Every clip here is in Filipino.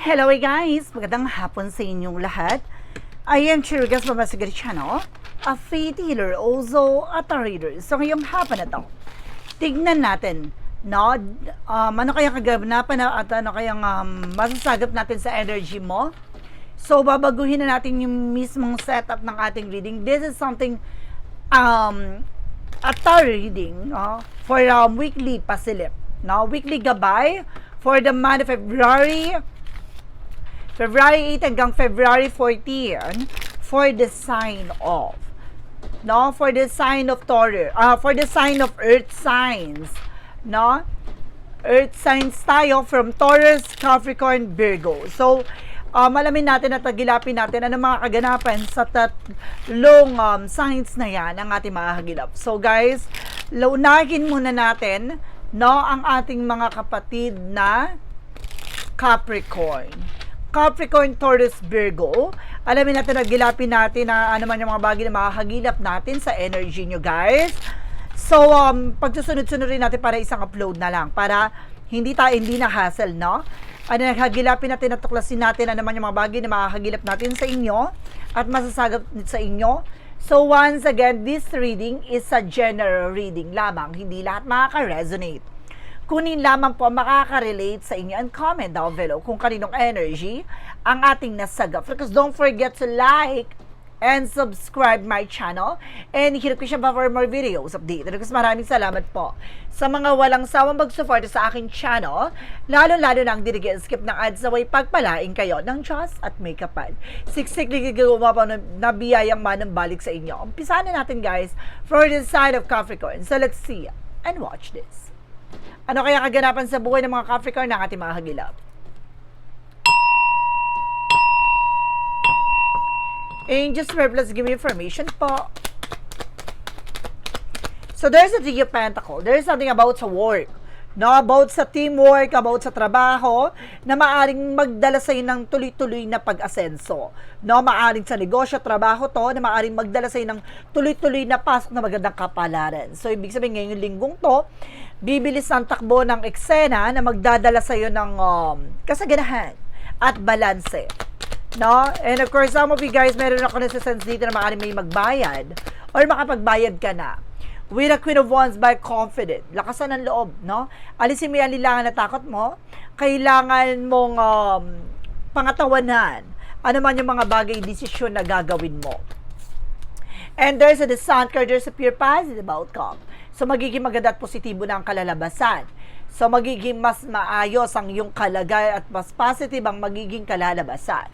Hello guys! Magandang hapon sa inyong lahat. I am Chirigas Mamasigari Channel, a faith healer, also a reader. So ngayong hapon na to, tignan natin, no? Ano kaya kaganapan na at ano kayang masasagap natin sa energy mo? So babaguhin na natin yung mismong setup ng ating reading. This is something, a tarot reading, no? For weekly pasilip, no? Weekly gabay for the month of February 8 hanggang February 14 for the sign of, no, for the sign of Taurus, for the sign of earth signs, no, earth signs tayo from Taurus, Capricorn, Virgo. So malamin natin at tagilapin natin ano mga kaganapan sa tatlong signs na yan ang ating mga hagilap. So guys, launahin muna natin, no, ang ating mga kapatid na Capricorn, Taurus, Virgo. Alamin natin, nagilapin natin na ano man yung mga bagay na makakagilap natin sa energy nyo guys. So, pagsusunod-sunod rin natin para isang upload na lang para hindi na hassle, no? Naghagilapin natin at tuklasin natin ano man yung mga bagay na makakagilap natin sa inyo at masasagap sa inyo. So, once again, this reading is a general reading lamang. Hindi lahat makaka-resonate. Kunin lamang po makaka-relate sa inyo and comment down below kung kaninong energy ang ating nasagap. Because don't forget to like and subscribe my channel and hit ko siya pa for more videos update. Because maraming salamat po sa mga walang sawang mag-support sa aking channel, lalo-lalo na ang skip ng ads na way pagpalain kayo ng Diyos at may kapal. Siksik ligagawa pa na biyayang manang balik sa inyo. Umpisa na natin guys for the sign of Capricorn. So let's see and watch this. Ano kaya kaganapan sa buhay ng mga Capricorn ng ating mga hagilap? Angels, please give me information po. So there's a Three of Pentacles. There's something about sa work, no? About sa teamwork, about sa trabaho, na maaring magdala sa'yo ng tuloy-tuloy na pag-asenso. No? Maaring sa negosyo, trabaho to, na maaring magdala sa'yo ng tuloy-tuloy na pasok na magandang kapalaran. So ibig sabihin ngayong linggong to, bibilis ang takbo ng eksena na magdadala sa'yo ng kasaganahan at balanse. No? And of course, some of you guys, meron ako nasa-sense dito na maaring may magbayad or makapagbayad ka na. With a Queen of Wands, by confident. Lakasan ng loob, no? Alisin mo yung alilangan na takot mo. Kailangan mong pangatawanan ano man yung mga bagay, desisyon na gagawin mo. And there's a Sun card, there's a pure positive outcome. So, magiging maganda at positibo na ang kalalabasan. So, magiging mas maayos ang iyong kalagay at mas positive ang magiging kalalabasan.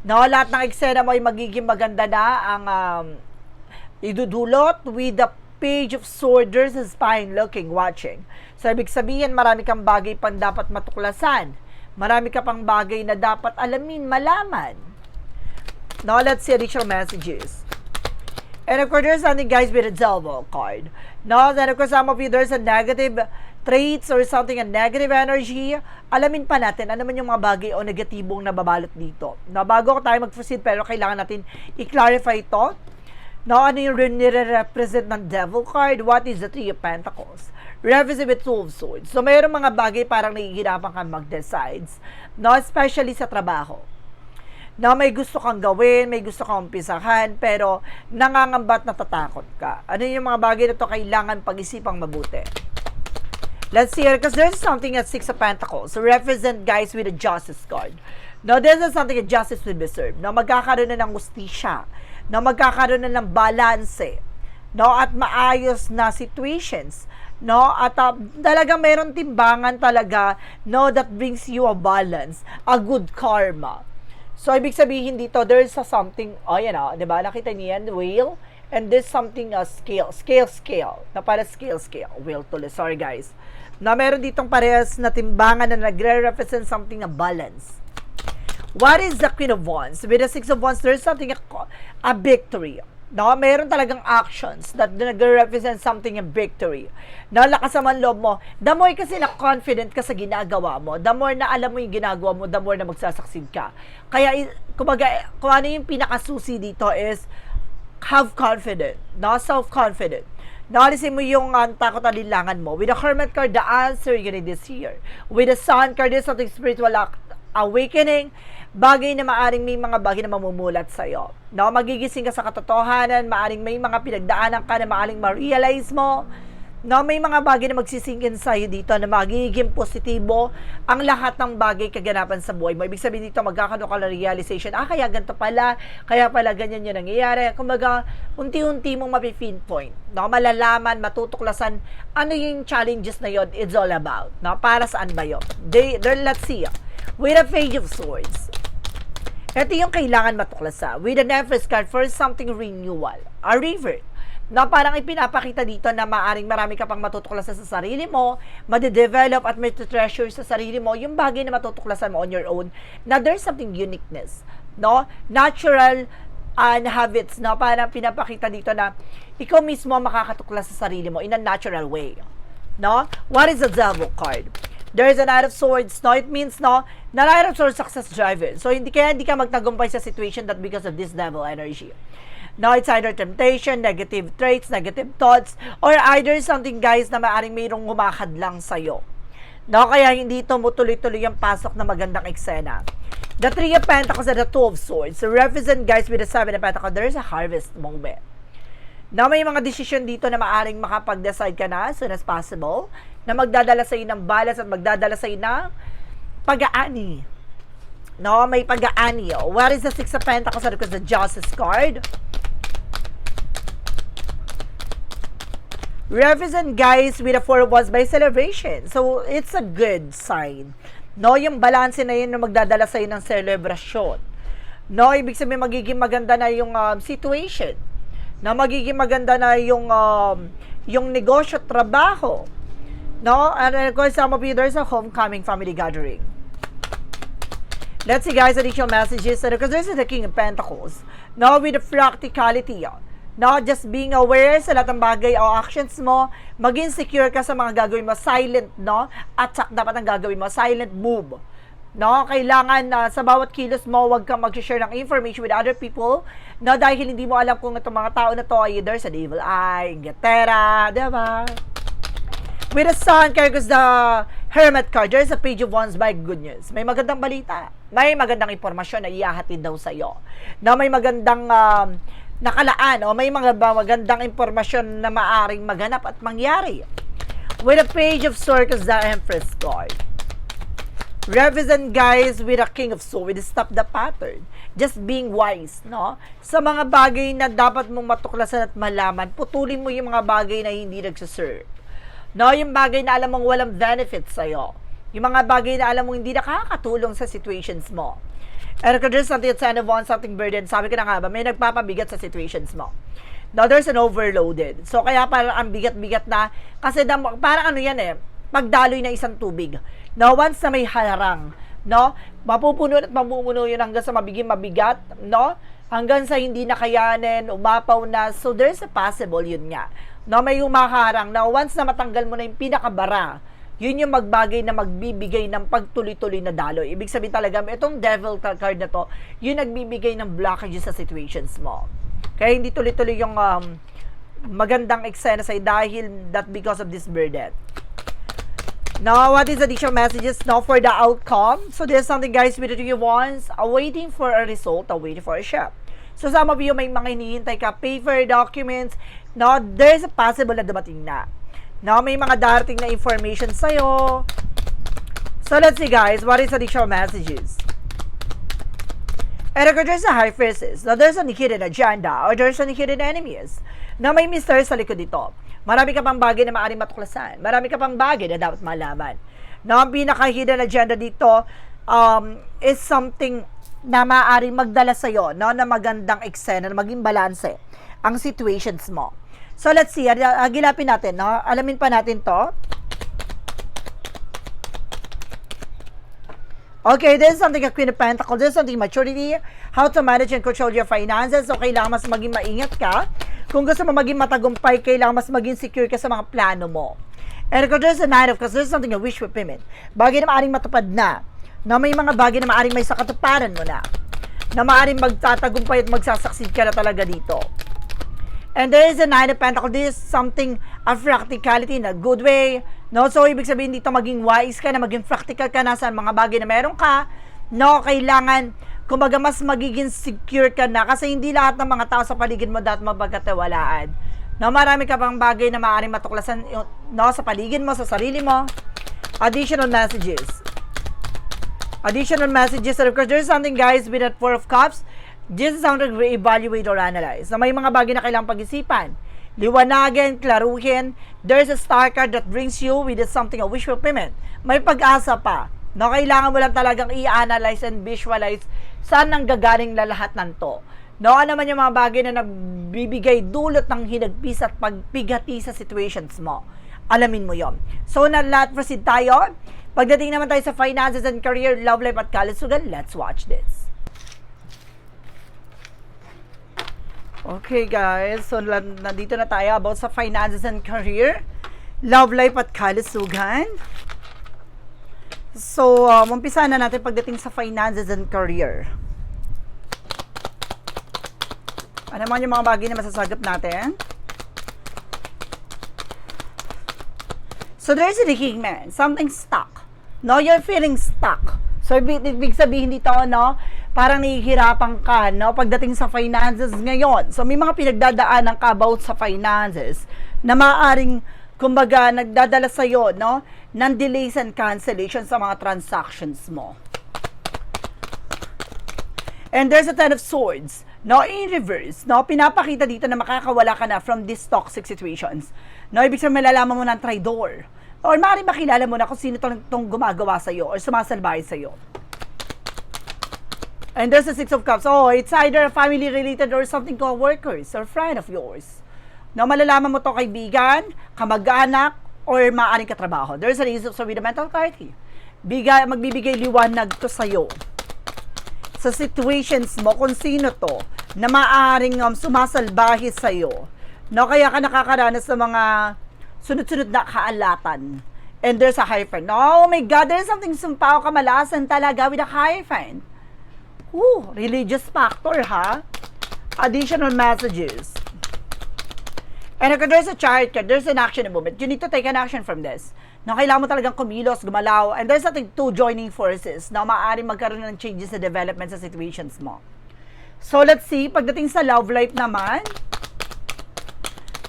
No, lahat ng eksena mo ay magiging maganda na ang idudulot with the Page of Swords. There's a spine looking, watching. So, ibig sabihin, marami kang bagay pang dapat matuklasan. Marami ka pang bagay na dapat alamin, malaman. Now, let's see additional messages. And of course, there's something guys with a Devil card. No, then of course, some of you, there's a negative traits or something, a negative energy. Alamin pa natin ano man yung mga bagay o negatibong nababalot dito. No, bago tayo mag-proceed, pero kailangan natin i-clarify ito. No, ano yung nire-represent ng Devil card? What is the Three of Pentacles? Represent with Two of Swords. So, mayroong mga bagay parang nahihirapan kang mag-decides. No, especially sa trabaho. No, may gusto kang gawin, may gusto kang umpisahan, pero nangangambat, natatakot ka. Ano yung mga bagay na ito kailangan pag-isipang mabuti? Let's see here, because there's something at Six of Pentacles. So, represent guys with a Justice card. No, this is something that justice will be served. No, magkakaroon na ng justisya. No, magkakaroon na ng balanse. No, at maayos na situations. No, at talagang mayroong timbangan talaga, no, that brings you a balance, a good karma. So, ibig sabihin dito, there's a something, yan diba? Nakita niyo yan, wheel, and there's something, scale, na para scale, wheel tuloy, sorry guys. Na meron ditong parehas na timbangan na nagre-represent something na balance. What is the Queen of Wands? With the Six of Wands, there's something, a victory. No, meron talagang actions that nagre-represent something a victory. No, lakas naman loob mo. The more kasi na confident ka sa ginagawa mo, the more na alam mo yung ginagawa mo, the more na magsasucceed ka. Kaya, kumbaga, kung ano yung pinakasusi dito is have confidence, no, self-confident. Naalisin mo yung takot at linlangan mo. With the Hermit card, the answer you're gonna this here. With the Sun card, there's something spiritual awakening, bagay na maaring may mga bagay na mamumulat sa'yo. No? Magigising ka sa katotohanan, maaring may mga pinagdaanan ka na maaring ma-realize mo. No, may mga bagay na magsisingin sa'yo dito na magiging positibo ang lahat ng bagay kaganapan sa buhay mo. Ibig sabihin dito, magkakaroon ka ng realization, kaya ganito pala, kaya pala ganyan yung nangyayari. Kumbaga, unti-unti mong mapipinpoint. No, malalaman, matutuklasan, ano yung challenges na yon it's all about. No, para saan ba yun? Let's see. With a Page of Swords. Ito yung kailangan matuklasan. With an Empress card for something renewal. A revert. Na parang ipinapakita dito na maaring marami ka pang matutuklasan sa sarili mo, made-develop at may-treasure sa sarili mo, yung bagay na matutuklasan mo on your own, na there's something uniqueness, no? Natural habits, no? Parang pinapakita dito na ikaw mismo makakatuklas sa sarili mo in a natural way, no? What is the Devil card? There's a Knight of Swords, no? It means, no, na Knight of Swords success driven. So, hindi ka magtagumpay sa situation that because of this devil energy. No, it's either temptation, negative traits, negative thoughts, or either something, guys, na maaring mayroong humakad lang sa'yo. No, kaya hindi tumutuloy-tuloy ang pasok na magandang eksena. The Three of Pentacles and the Two of Swords. So, represent, guys, with the Seven of Pentacles, there's a harvest moment. Now, may mga desisyon dito na maaring makapag-decide ka na as soon as possible, na magdadala sa'yo ng balance at magdadala sa'yo ng pag-aani. No, may pag-aani. What is the Six of Pentacles? Because the Justice card. Represent, guys, with a Four of Wands by celebration. So, it's a good sign. No, yung balance na yun na magdadala sa'yo ng celebration. No, ibig sabihin magiging maganda na yung situation. No, magiging maganda na yung negosyo, trabaho. No, and of course, some of you, there's a homecoming family gathering. Let's see, guys, additional messages. And because there's the King of Pentacles. No, with the practicality. No, just being aware sa lahat ng bagay o actions mo, maging secure ka sa mga gagawin mo, silent, no? At dapat ang gagawin mo, silent move. No, kailangan sa bawat kilos mo, wag kang mag-share ng information with other people, no, dahil hindi mo alam kung itong mga tao na to ay either sa devil eye, gatera, diba? With the Sun, carries the Hermit card. There's a Page of Wands by good news. May magandang balita. May magandang impormasyon na ihahatid daw sa'yo. No, may magandang nakalaan o may mga magandang impormasyon na maaring maganap at mangyari. With a Page of Swords, the Empress card. Represent, guys, with a King of Swords, with stop the pattern. Just being wise, no? Sa mga bagay na dapat mong matuklasan at malaman, putulin mo yung mga bagay na hindi nagsaserve. No, yung bagay na alam mong walang benefits sa'yo. Yung mga bagay na alam mong hindi nakakatulong sa situations mo. And if there's something that's kind of want something burden, sabi ko na nga ba, may nagpapabigat sa situations mo. Now, there's an overloaded. So, kaya parang ang bigat-bigat na, kasi parang ano yan pagdaloy na isang tubig. Now, once na may harang, no, mapupuno at mapupuno yun hanggang sa mabiging mabigat, no, hanggang sa hindi na kayanin, umapaw na. So, there's a possible, yun nga. No, may humaharang. Now, once na matanggal mo na yung pinakabara, yun yung magbagay na magbibigay ng pagtuloy-tuloy na daloy. Ibig sabihin talaga, itong devil card na to, yun nagbibigay ng blockages sa situations mo. Kaya hindi tuloy-tuloy yung magandang eksena sa'yo dahil that because of this burden. Now, what is additional messages now for the outcome? So, there's something, guys, with the Three of Wands, awaiting for a result, awaiting for a ship. So, some of you may mga hinihintay ka, paper, documents. Now, there's a possible na dumating na. Now, may mga darating na information sa'yo. So, let's see, guys. What is additional messages? And if there's a high forces, now there's a hidden agenda or there's a hidden enemies na may mystery sa likod dito. Marami ka pang bagay na maaaring matuklasan. Marami ka pang bagay na dapat malaman. Now, ang pinaka-hidden agenda dito is something na maaaring magdala sa'yo, no, na magandang eksena, na maging balanse ang situations mo. So, let's see. Agilapin natin, no? Alamin pa natin to. Okay, this is something a Queen of Pentacles. This is something maturity, how to manage and control your finances. So, kailangan mas maging maingat ka. Kung gusto mo maging matagumpay, kailangan mas maging secure ka sa mga plano mo. And kung there's a Nine of Cups, there's something a wish fulfillment. Bagay na maaaring matupad na. Na may mga bagay na maaaring may sakatuparan mo na. Na maaaring magtatagumpay at magsasucceed ka na talaga dito. And there is a Nine of Pentacles. This is something of practicality in a good way. No? So, ibig sabihin dito maging wise ka na, maging practical ka na sa mga bagay na meron ka. No, kailangan, kumbaga, mas magiging secure ka na kasi hindi lahat ng mga tao sa paligid mo dapat mapagkatiwalaan. No, marami ka pang bagay na maaaring matuklasan, no, sa paligid mo, sa sarili mo. Additional messages. Additional messages. And of course, there's something, guys, with that Four of Cups. This is something to re-evaluate or analyze. Na may mga bagay na kailangang pag-isipan. Liwanagin, klaruhin. There's a star card that brings you with something, a wish fulfillment. May pag-asa pa. No, kailangan mo lang talagang i-analyze and visualize saan nang gagaling lahat ng to. No, ano man yung mga bagay na nagbibigay dulot ng hinagpis at pagpigati sa situations mo. Alamin mo yon. So, let's proceed tayo. Pagdating naman tayo sa finances and career, love life at kalusugan, let's watch this. Okay, guys. So, nandito na tayo about sa finances and career, love life at kalusugan. So, umpisa na natin pagdating sa finances and career. Ano man yung mga bagay na masasagap natin? So, there's a hangman. Something stuck. No, you're feeling stuck. So, ibig sabihin dito, no, parang nahihirapan ka, no, pagdating sa finances ngayon. So, may mga pinagdadaanan ka about sa finances na maaaring, kumbaga, nagdadala sa'yo, no, ng delays and cancellation sa mga transactions mo. And there's a Ten of Swords, no, in reverse, no, pinapakita dito na makakawala ka na from these toxic situations. No, ibig sabihin malalaman mo ng traidor. Or maaaring makilala mo na kung sino itong gumagawa sa'yo or sumasalbahe sa'yo. And there's a Six of Cups. Oh, it's either family-related or something co-workers or friend of yours. No, malalaman mo to kaibigan, kamag-anak, or maaaring katrabaho. There's an Ace of Swords with a mental clarity. Magbibigay liwanag to sa'yo. Sa situations mo, kung sino to, na maaaring sumasalbahe sa'yo. No, kaya ka nakakaranas ng mga sunod-sunod na kaalatan. And there's a Hierophant. Oh my God, there's something sumpaw kamalasan talaga with a Hierophant. Religious factor, ha? Additional messages. And if there's a Chariot card, there's an action and movement. You need to take an action from this. Na kailangan mo talagang kumilos, gumalaw. And there's something two joining forces na maaaring magkaroon ng changes sa development sa situations mo. So, let's see. Pagdating sa love life naman.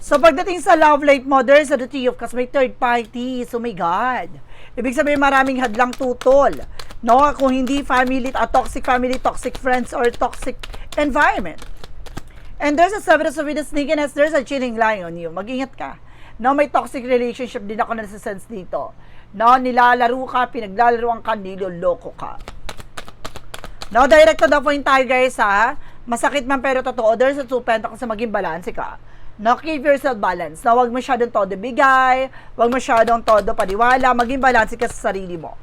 So, pagdating sa love life mo, there's a Three of Cups. May third parties. Oh my God. Ibig sabihin, maraming hadlang tutol. No? Kung hindi family, a toxic family, toxic friends, or toxic environment. And there's a Seven of Swords with a sneakiness. There's a chilling lie on you. Mag-ingat ka. No, may toxic relationship din ako na nasa-sense dito. No, nilalaro ka, pinaglalaroan ka, niloloko ka. No, direct to the point tayo, guys, ha? Masakit man pero totoo. There's a Two of Pentacles na maging balance ka. No, keep yourself balance. No, wag masyadong todo bigay, wag masyadong todo paniwala, maging balance ka sa sarili mo.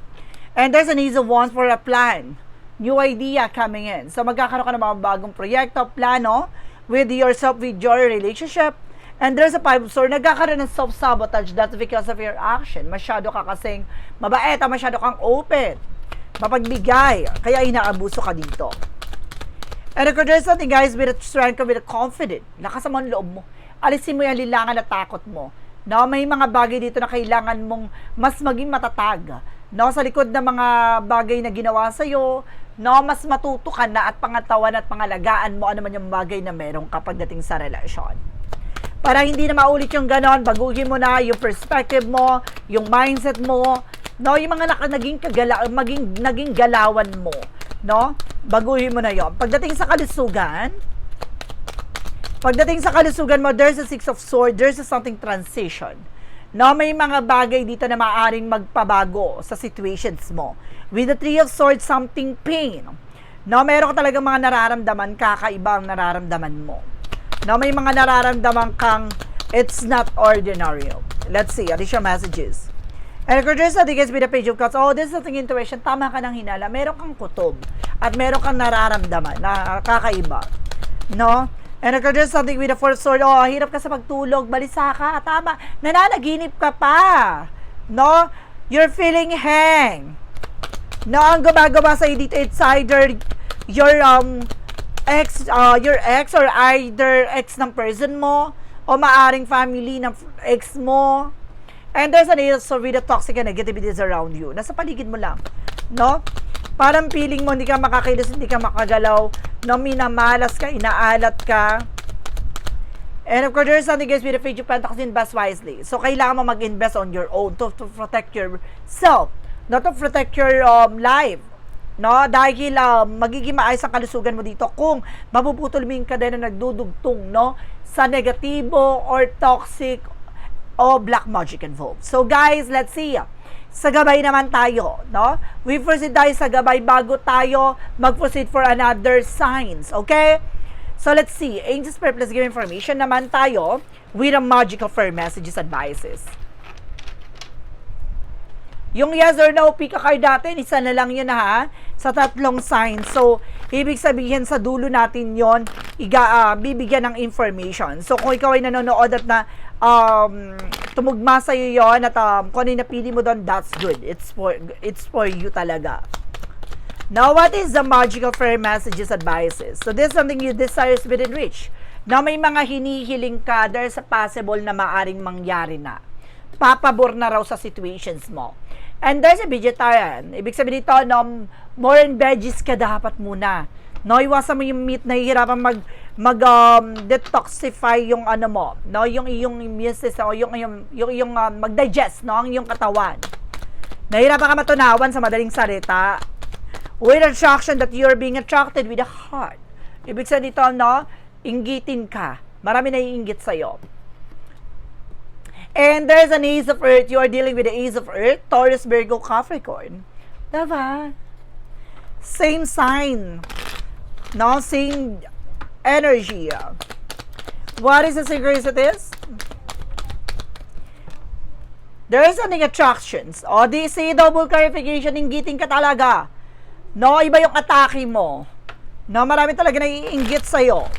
And there's an Ace of Wands for a plan. New idea coming in. So, magkakaroon ka ng mga bagong proyekto, plano, with yourself, with your relationship. And there's a Five of Swords, nagkakaroon ng self-sabotage. That's because of your action. Masyado ka kasing mabait, masyado kang open, mapagbigay, kaya inaabuso ka dito. And if there's something, guys, with a strength, with a confident, lakas mo ang loob mo. Alisin mo yung lilangan at takot mo. No, may mga bagay dito na kailangan mong mas maging matatag. No, sa likod ng mga bagay na ginawa sa'yo, no, mas matuto ka na at pangatawan at pangalagaan mo ano man yung bagay na meron kapag dating sa relasyon. Para hindi na maulit yung ganon, baguhin mo na yung perspective mo, yung mindset mo, no, yung mga naging galawan mo, no, baguhin mo na yon. Pagdating sa kalusugan mo, there's a Six of Swords, there's a something transition. No, may mga bagay dito na maaaring magpabago sa situations mo. With the Three of Swords, something pain. No, meron ka talagang mga nararamdaman, kakaiba ang nararamdaman mo. No, may mga nararamdaman kang it's not ordinary. Let's see, additional messages. And if there's something with the Page of Cups, oh, this is something intuition, tama ka ng hinala, meron kang kutob, at meron kang nararamdaman na kakaiba. No? And if there's something with the Fourth Sword, oh, hirap ka sa pagtulog, balisa ka, tama, nananaginip ka pa. No? You're feeling hang. No, ang gumagawa sa'yo dito, it's either your ex or either ex ng person mo, o maaring family ng ex mo. And there's an also with the toxic and negativities around you. Nasa paligid mo lang. No? Parang feeling mo, hindi ka makakilos, hindi ka makagalaw, no, minamalas ka, inaalat ka. And of course, there's something guys with the Page of Pentacles, invest wisely. So, kailangan mo mag-invest on your own to protect yourself, not to protect your life. No? Dahil magiging maayos ang kalusugan mo dito kung mapuputulmin ka din na nagdudugtong, no, sa negatibo or toxic o black magic involved. So, guys, let's see. Sa gabay naman tayo, no? We proceed tayo sa gabay bago tayo mag-proceed for another signs, okay? So, let's see. Angels Spirit, let's give information naman tayo with a magical fairy messages, advices. Yung yes or no, pick a card natin, isa na lang yun ha, sa 3 signs. So, ibig sabihin sa dulo natin yon bibigyan ng information. So, kung ikaw ay nanonood at na tumugma sa'yo yun at kung ano yung napili mo doon, that's good. It's for you talaga. Now, what is the magical fairy messages, advices? So, this is something you desire within reach. Now, may mga hinihiling ka, there's a possible na maaring mangyari na. Papabor na raw sa situations mo. And there's a vegetarian. Ibig sabihin nito, no, more and veggies ka dapat muna. No, iwasan mo yung meat, nahihirapan detoxify yung ano mo, no, yung immune system, o yung mag-digest, no, ang iyong katawan. Nahihirapan ka matunawan sa madaling salita. With attraction that you're being attracted with the heart. Ibig sabihin nito, no, inggitin ka. Marami naiinggit sa'yo. And there's an Ace of Earth. You are dealing with the Ace of Earth, Taurus, Virgo, Capricorn. Diba? Same sign. No? Same energy. What is the synchronicities? There is an attractions. O, di say double clarification, inggitin ka talaga. No, iba yung atake mo. No, marami talaga naiinggit sa'yo.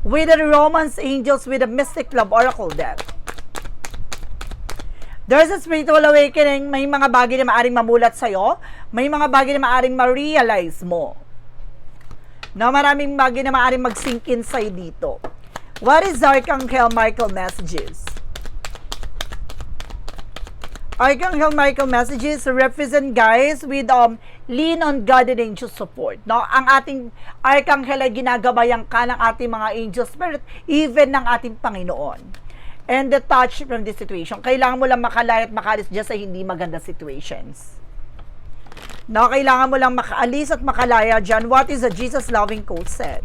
With the romance angels, with the mystic love oracle death. There's a spiritual awakening. May mga bagay na maaring mamulat sa'yo. May mga bagay na maaring ma-realize mo. No, maraming bagay na maaring mag-sink in sa'yo dito. What is Archangel Michael messages? Archangel Michael messages represent guys with lean on God and angel support. No, ang ating Archangel ay ginagabayan ka ng ating mga angel spirit, even ng ating Panginoon. And the touch from this situation. Kailangan mo lang makalaya at makalis dyan sa hindi maganda situations. No, kailangan mo lang makaalis at makalaya dyan. What is the Jesus loving quote said?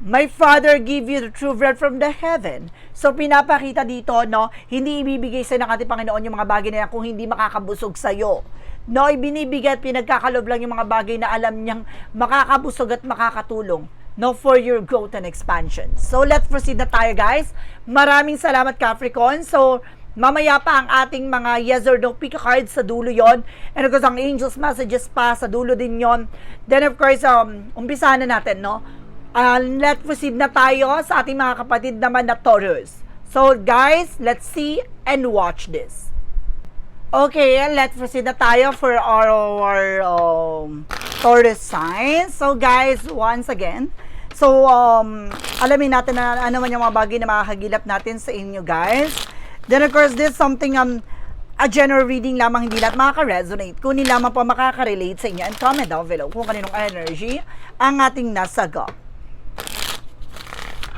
My Father give you the true bread from the heaven. So, pinapakita dito, no, hindi ibibigay sa ng ating Panginoon yung mga bagay na yan kung hindi makakabusog sa'yo. No, ibinibigay at pinagkakalob lang yung mga bagay na alam niyang makakabusog at makakatulong. No, for your growth and expansion. So, let's proceed na tayo, guys. Maraming salamat, Capricorn. So, mamaya pa ang ating mga yes or no pick cards sa dulo yon. And of course, ang angels messages pa sa dulo din yon. Then, of course, umpisahan na natin, no? Let's proceed na tayo sa ating mga kapatid naman na Taurus. So, guys, let's see and watch this. Okay, let's proceed na tayo for our Taurus signs. So, guys, once again, so, alamin natin na ano man yung mga bagay na makakagilap natin sa inyo, guys. Then, of course, this is something, a general reading lamang, hindi lahat makaka-resonate. Kunin lamang po makaka-relate sa inyo. And comment down below kung kaninong energy ang ating nasagap.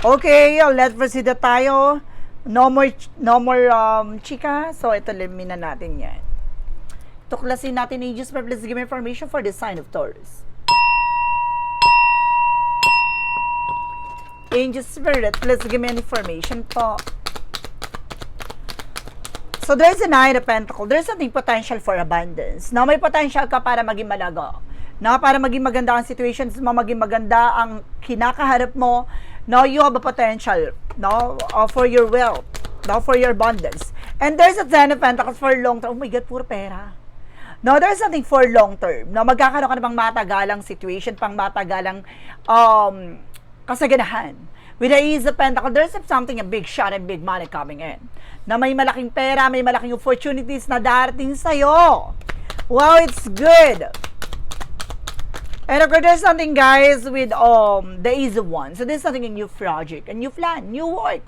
Okay, let's proceed na tayo. No more chika. So, ito limin na natin yan. Tuklasin natin ages for please give me information for the sign of Taurus. Angel Spirit, please give me an information po. So, there's a Nine of Pentacles. There's something potential for abundance. Now, may potential ka para maging malago. Now, para maging maganda ang situations mo, maging maganda ang kinakaharap mo. Now, you have a potential, no, for your wealth, no, for your abundance. And there's a Ten of Pentacles for long term. Oh my God, puro pera. No, there's something for long term. No, magkakaroon ka na pang matagalang situation, pang matagalang kasaganahan. With the Ace of Pentacles, there's something, a big shot and big money coming in. Na may malaking pera, may malaking opportunities na darating sa'yo. Wow, it's good. And of course, there's something, guys, with the Ace of Wands. So, there's something, a new project, a new plan, new work.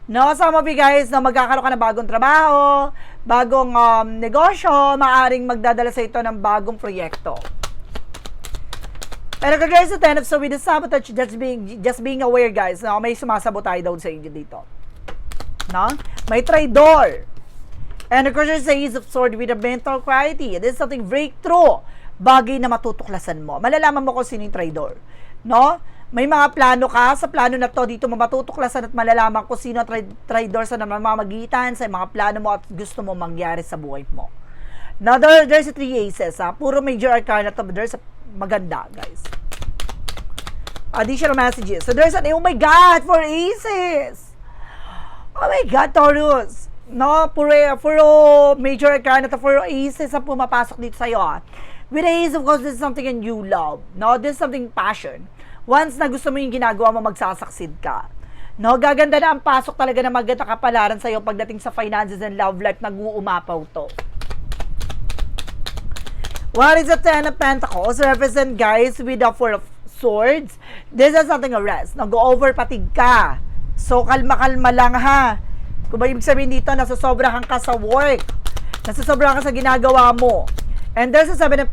No, some of you guys na magkakaroon ka ng bagong trabaho, bagong negosyo, maaring magdadala sa ito ng bagong proyekto. And regards to 10 of so with the sabotage, just being aware guys, no, may sumasabotage daw sa inyo dito. No? May traidor. And regards to the Ace of Sword with a mental clarity, this is something breakthrough. Bagay na matutuklasan mo. Malalaman mo kung sino yung traidor. No? May mga plano ka, sa plano na to, dito mo matutuklasan at malalaman kung sino ang traidor sa namamagitan sa mga plano mo at gusto mo mangyari sa buhay mo. Now, there's 3 aces, ha? Puro major arcana to, but there's a maganda, guys. Additional messages. So, there's oh my God, 4 aces! Oh my God, Taurus! No, puro major arcana to, 4 aces ang pumapasok dito sa'yo, ha? With the ace, of course, this is something in you love. No, this is something passion. Once na gusto mo yung ginagawa mo, magsasaksid ka. No, gaganda na ang pasok talaga na maganda kapalaran sa'yo pagdating sa finances and love life, nag-uumapaw to. What is the 10 of Pentacles? Represent guys with the 4 of Swords. This is something a rest. Nag-over patig ka. So, kalma-kalma lang ha. Kung ba ibig sabihin dito, nasasobrahan ka sa work. Nasasobrahan ka sa ginagawa mo. And there's a 7 of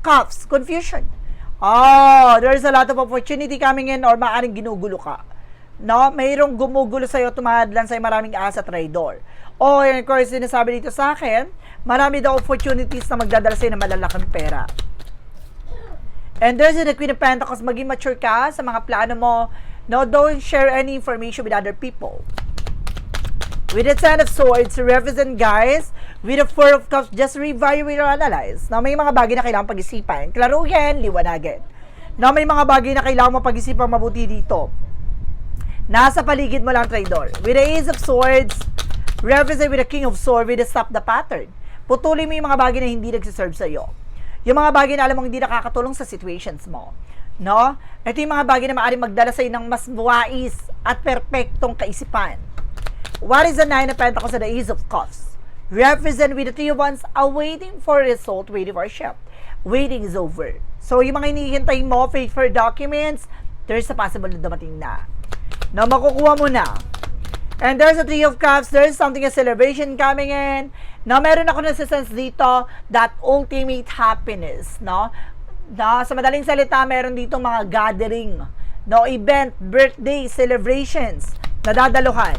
Cups. Confusion. Oh, there's a lot of opportunity coming in or maaaring ginugulo ka. No, mayroong gumugulo sa'yo, tumadlan sa'yo maraming asa traidor. O, and of course, sinasabi dito sa akin, marami daw opportunities na magdadala sa'yo ng malalaking pera. And there's the Queen of Pentacles, maging mature ka sa mga plano mo. No, don't share any information with other people. With the 10 of Swords, represent guys, with the 4 of Cups, just reevaluate or analyze. Now, may mga bagay na kailangan pag-isipan. Klaruhin, liwanagin. Now, may mga bagay na kailangan mo pag-isipan mabuti dito. Nasa paligid mo lang, traidor. With the Ace of Swords, represent with the King of Swords, with the Stop the Pattern. Putulin mo yung mga bagay na hindi nagsiserve sa'yo. Yung mga bagay na alam mong hindi nakakatulong sa situations mo. No? Ito yung mga bagay na maaaring magdala sa'yo ng mas wais at perpektong kaisipan. What is the 9 of Pentacles and the Ace of Cups? Represent with the 3 of Wands, awaiting for result, waiting for a shift. Waiting is over. So, yung mga hinihintay mo, faith for documents, there's a possible na dumating na. Na makukuha mo na. And there's a 3 of Cups, there's something, a celebration coming in. Na meron ako nasa-sense dito, that ultimate happiness, no? Na, sa madaling salita, meron dito mga gathering, no? Event, birthday, celebrations, nadadaluhan.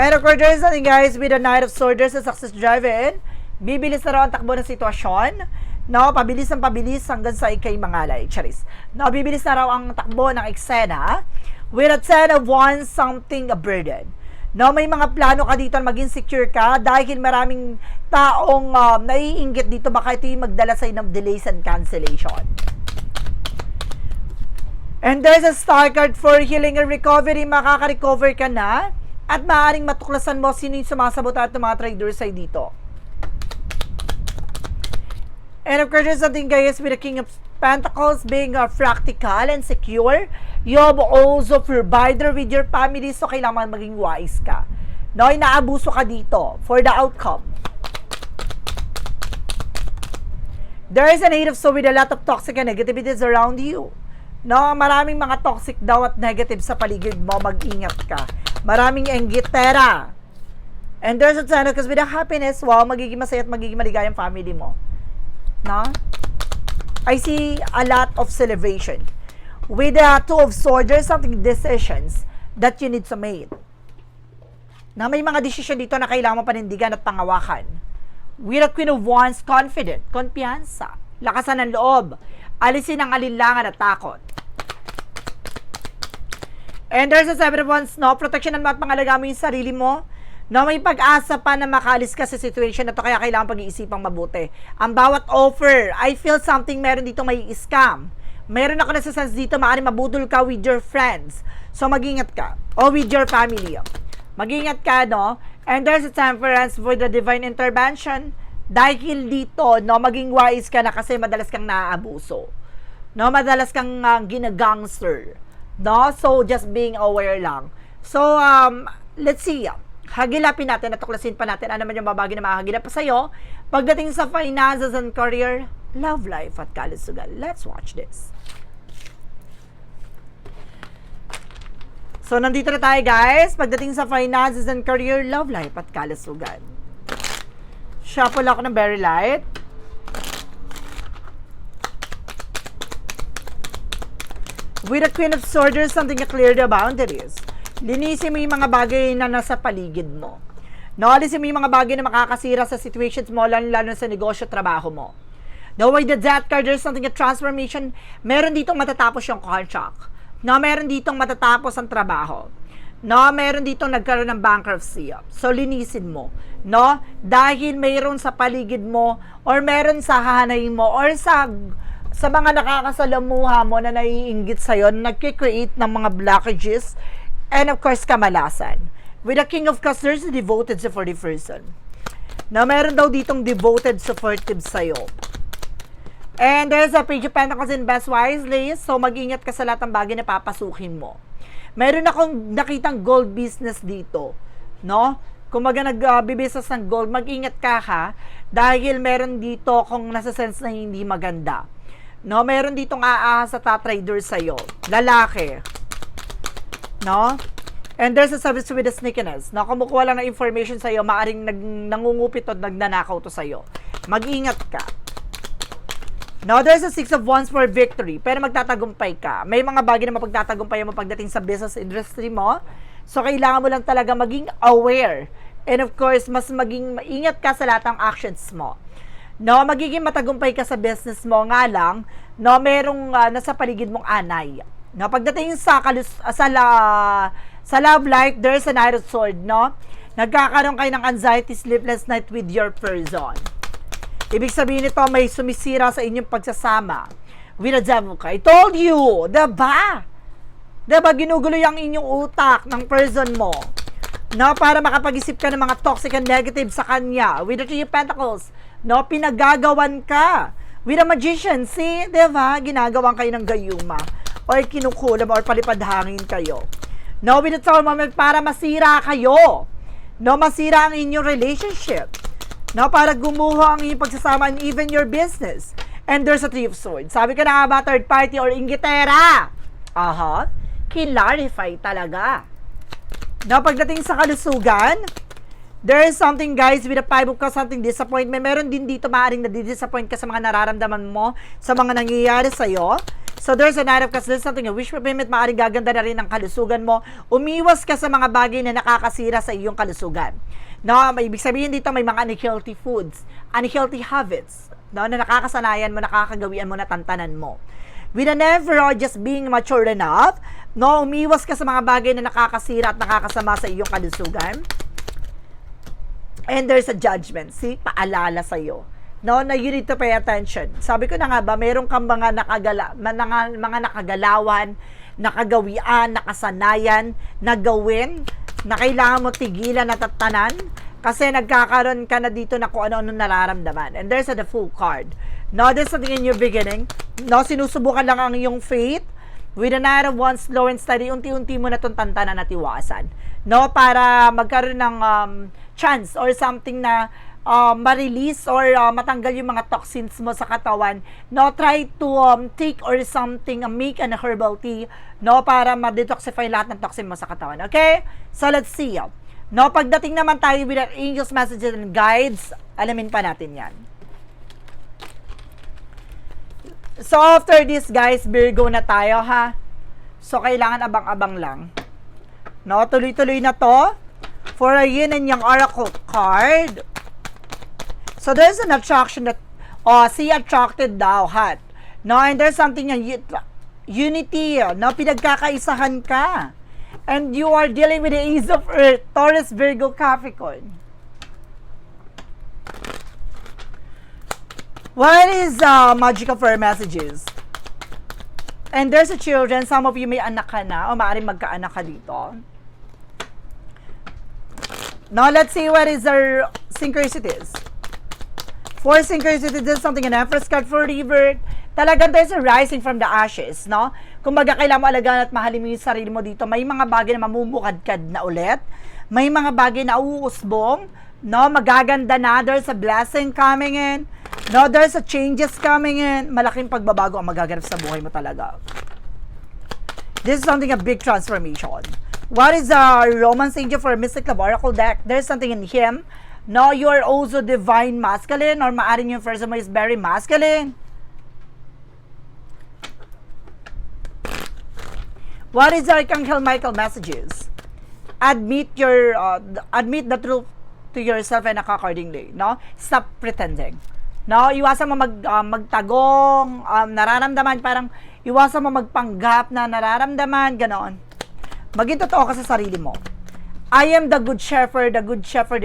And of course, there's something guys with the Knight of Swords, there's a success driven. Bibilis na raw ang takbo ng sitwasyon. No, pabilis hanggang sa ikay mangalay. Charis. No, bibilis na raw ang takbo ng eksena. With a 10 of Wands, something a burden. No, may mga plano ka dito na maging secure ka dahil maraming taong naiinggit dito baka ito yung magdala sa'yo ng delays and cancellation. And there's a star card for healing and recovery. Makaka-recover ka na. At maaaring matuklasan mo sino yung sumasabota at mga traders sa'yo dito. And of course, there's something guys with the King of Pentacles being practical and secure. You have also provider with your family, so kailangan maging wise ka. No, inaabuso ka dito for the outcome. There is an 8 of Swords with a lot of toxic and negativities around you. No, maraming mga toxic daw at negative sa paligid mo, mag-ingat ka. Maraming enggitera. And there's a 10 of Cups with a happiness, wow, magiging masaya at magiging maligayang family mo. No? I see a lot of celebration. With the 2 of Swords, there's something decisions that you need to make. Na may mga decision dito na kailangan mo panindigan at pangawakan. With the Queen of Wands, confident, kumpiyansa, lakasan ng loob, alisin ang alinlangan at takot. And there's a 7 of Wands, no? Proteksyonan mo at pangalagaan mo yung sarili mo. No, may pag-asa pa na makaalis ka sa situation na to, kaya kailangan pag-iisipang mabuti. Ang bawat offer, I feel something meron dito may scam. Meron ako nasa-sense dito, maaaring mabudol ka with your friends. So, mag-ingat ka. O with your family. Mag-ingat ka, no? And there's a Temperance for the divine intervention. Dahil dito, no, maging wise ka na kasi madalas kang naaabuso. No, madalas kang ginagangster. No? So, just being aware lang. So, let's see. Hagilapin natin, natuklasin pa natin ano naman yung babagi na makahagilap pa sa'yo pagdating sa finances and career, love life at kalusugan. Let's watch this. So, nandito na tayo guys, pagdating sa finances and career, love life at kalusugan. Shuffle ako ng very light. With the Queen of Swords, something to clear the boundaries. Linisin mo yung mga bagay na nasa paligid mo. Alisin mo yung mga bagay na makakasira sa situations mo, lalo sa negosyo, trabaho mo. With the Death card, there's something a transformation. Meron ditong matatapos yung contract. Meron ditong matatapos ang trabaho. Meron ditong nagkaroon ng bankruptcy. So, linisin mo. Dahil mayroon sa paligid mo, or meron sa hahanayin mo, or sa mga nakakasalamuha mo na naiinggit sa'yo, nagkikreate ng mga blockages, and of course, kamalasan. With the King of Cups, there's a devoted supportive person. Meron daw ditong devoted supportive sa'yo. And there's a Page of Pentacles in Best Wisely, so mag-ingat ka sa lahat ng bagay na papasukin mo. Meron akong nakitang gold business dito. Kung nag-business ng gold, mag-ingat ka ha, dahil meron dito kung nasa sense na hindi maganda. Meron ditong aahas sa top trader sa'yo. Lalaki. And there's a service with the sneakiness. Kumukuha lang ng information sa'yo, maaring nangungupit o nagnanakaw to sa'yo. Mag-ingat ka. There's a 6 of Wands for victory. Pero magtatagumpay ka. May mga bagay na mapagtatagumpay mo pagdating sa business industry mo. So, kailangan mo lang talaga maging aware. And of course, mas maging maingat ka sa lahat ng actions mo. Magiging matagumpay ka sa business mo nga lang, merong nasa paligid mong anay. Pagdating sa love life, there's a Knight of Swords, Nagkakaroon kayo ng anxiety, sleepless night with your person. Ibig sabihin nito, may sumisira sa inyong pagsasama. With a Devil ka. I told you, diba? Ginugulo yung inyong utak ng person mo. Para makapag-isip ka ng mga toxic and negative sa kanya. With the Three of Pentacles, pinagagawan ka. With a Magician, see, diba? Ginagawan kayo ng gayuma. Or kinukulam, or palipad hangin kayo. With the Tower moment, para masira kayo. Masira ang inyong relationship. Para gumuho ang inyong pagsasama and even your business. And there's a Three of Swords. Sabi ka na nga ba, third party or inggitera? Clarify talaga. Pagdating sa kalusugan, there is something guys with a 5 of Cups, something disappointment. Meron din dito maaaring nadidisappoint ka sa mga nararamdaman mo, sa mga nangyayari sa'yo. So there's a Knight of Cups, there's something a wish fulfillment, maaaring gaganda na rin ang kalusugan mo. Umiwas ka sa mga bagay na nakakasira sa iyong kalusugan. May ibig sabihin dito, may mga unhealthy foods, unhealthy habits, na nakakasanayan mo, nakakagawian mo, natantanan mo. With a never just being mature enough, umiwas ka sa mga bagay na nakakasira at nakakasama sa iyong kalusugan. And there's a judgment. See, paalala sa'yo. Na you need to pay attention. Sabi ko na nga ba, meron kang mga nakagalawan, nakagawian, nakasanayan, nagawin, na kailangan mo tigilan at tattanan, kasi nagkakaroon ka na dito na kung ano-ano nararamdaman. And there's the Fool card. There's something in your beginning. Sinusubukan lang ang iyong faith. With a Knight of Wands, slow and steady, unti-unti mo na itong tantanan at iwasan. Para magkaroon ng chance or something na ma-release or matanggal yung mga toxins mo sa katawan. Try to take or something, make an herbal tea, para ma-detoxify lahat ng toxin mo sa katawan. Okay? So, let's see. Pagdating naman tayo with our angels, messages, and guides, alamin pa natin yan. So, after this, guys, Virgo na tayo, ha? So, kailangan abang-abang lang. Tuloy-tuloy na to. For a yin and yang oracle card. So, there's an attraction that, see, attracted daw, hat. And there's something na unity, pinagkakaisahan ka. And you are dealing with the Ace of Earth, Taurus, Virgo, Capricorn. What is magical for messages? And there's a children, some of you may anak ka na, o maaaring magkaanak ka dito. Now, let's see what is our synchronicities. For synchronicity, there's something an Empress card for rebirth. Talagang there's a rising from the ashes, Kung kailangan mo alagaan at mahalin mo yung sarili mo dito, may mga bagay na mamumukadkad na ulit. May mga bagay na uusbong, magaganda na. There's a blessing coming in. There's a changes coming in. Malaking pagbabago ang magaganap sa buhay mo talaga. This is something a big transformation. What is the romance angel for Mystic Love Oracle deck? There's something in him. No, you are also divine masculine, or maaring yung person mo is very masculine. What is Archangel Michael messages? Admit the truth to yourself and accordingly. No, stop pretending. No, iwasan mo magtagong, nararamdaman, parang iwasan mo magpanggap na nararamdaman, ganoon. Maging totoo ka sa sarili mo. I am the good shepherd that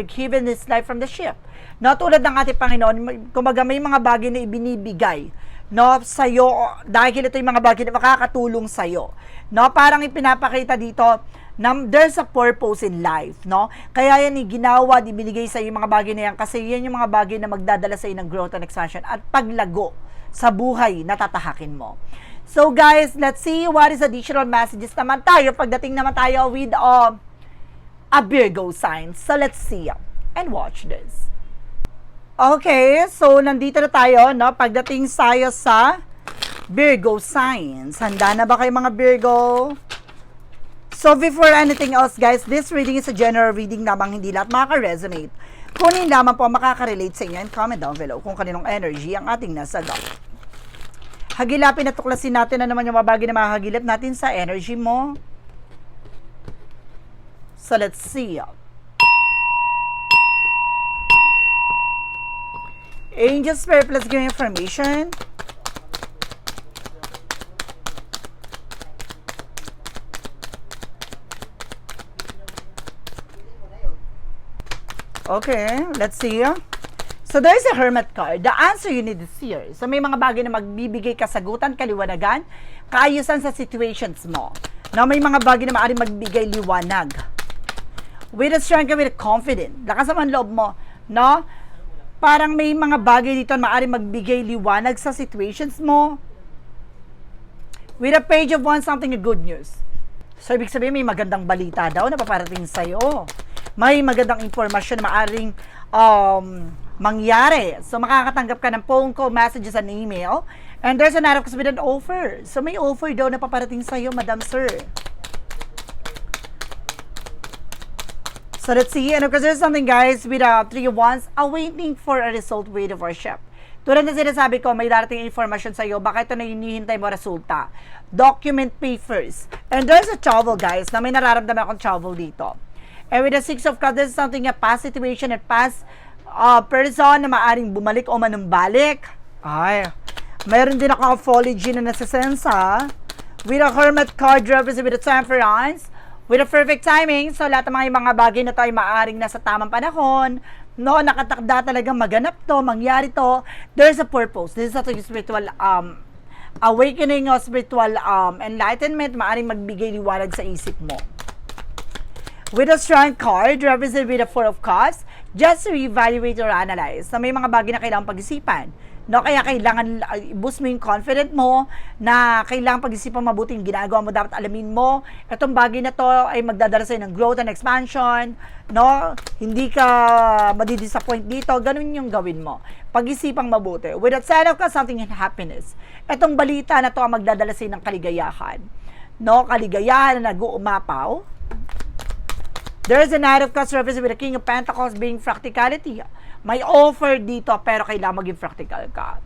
given his life from the sheep. No, tulad ng ating Panginoon, kumaga may mga bagay na ibinibigay, no, sa'yo, dahil ito yung mga bagay na makakatulong sa'yo. No, parang ipinapakita dito na there's a purpose in life, no? Kaya yan ginawa, ibinigay sa'yo yung mga bagay na yan kasi yan yung mga bagay na magdadala sa'yo ng growth and expansion at paglago sa buhay na tatahakin mo. So guys, let's see what is additional messages naman tayo pagdating naman tayo with a Virgo sign. So let's see and watch this. Okay, so nandito na tayo, no? Pagdating tayo sa Virgo signs. Handa na ba kayo mga Virgo? So before anything else guys, this reading is a general reading lamang, hindi lahat makaka-resonate. Kunin lamang po makaka-relate sa inyo and comment down below kung kaninong energy ang ating nasagot. Hagilapin at tuklasin natin na naman yung mga bagay na makakagilap natin sa energy mo. So let's see. Angel Spirit, let's give information. Okay, let's see. So there's a Hermit card. The answer you need is here. So may mga bagay na magbibigay kasagutan, kaliwanagan, kaayusan sa situations mo. Na may mga bagay na maaaring magbigay liwanag. With a strength, with a confident. Lakas naman loob mo. No? Parang may mga bagay dito na maaaring magbigay liwanag sa situations mo. With a page of one, something a good news. So ibig sabihin may magandang balita daw na paparating sa'yo. May magandang impormasyon na maaaring mangyari. So, makakatanggap ka ng phone call, messages, and email. And there's an Knight with an offer. So, may offer daw na paparating sa'yo, Madam Sir. So, let's see. And of course, there's something, guys, with 3 of Wands, awaiting for a result with worship. Tulad na sinasabi ko, may darating information sa'yo. Baka ito na hinihintay mo resulta. Document papers. And there's a travel, guys, na may nararamdaman akong travel dito. And with the 6 of Cups, there's something, a past situation and past person na maaring bumalik o manumbalik. Ay, mayroon din ako apology na nasa-sensa. With a Hermit card represent with a temperance, with a perfect timing. So, lahat ng mga bagay na tayo maaring nasa tamang panahon. No, nakatakda talagang maganap to, mangyari to. There's a purpose. This is a spiritual awakening o spiritual enlightenment. Maaring magbigay liwanag sa isip mo. With a Strength card, represented with a 4 of Cups, just to evaluate or analyze. So, may mga bagay na kailangan pag-isipan. No, kaya kailangan i-boost mo yung confident mo na kailangan pag-isipan mabuti yung ginagawa mo. Dapat alamin mo, itong bagay na to ay magdadala sa'yo ng growth and expansion. No, hindi ka madidisappoint dito. Ganun yung gawin mo. Pag-isipang mabuti. With a Ten of Cups, something in happiness. Itong balita na to ang magdadala sa'yo ng kaligayahan. No, kaligayahan na nag-uumapaw. There's a Knight of Cups represented with the King of Pentacles being practicality. May offer dito pero kailangan maging practical ka.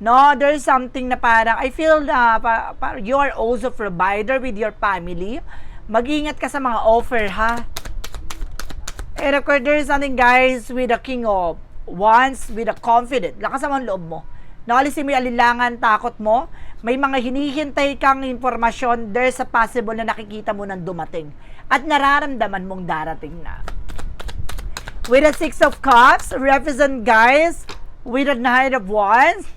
No, there's something na parang I feel na you are also provider with your family. Mag-ingat ka sa mga offer, ha? And of course, there's something, guys, with the King of Wands, with a confident. Lakas naman loob mo. Naalisin mo yung alilangan, takot mo. May mga hinihintay kang informasyon. There's a possible na nakikita mo nang dumating. At nararamdaman mong darating na. With a 6 of Cups, represent, guys, with a Knight of Wands.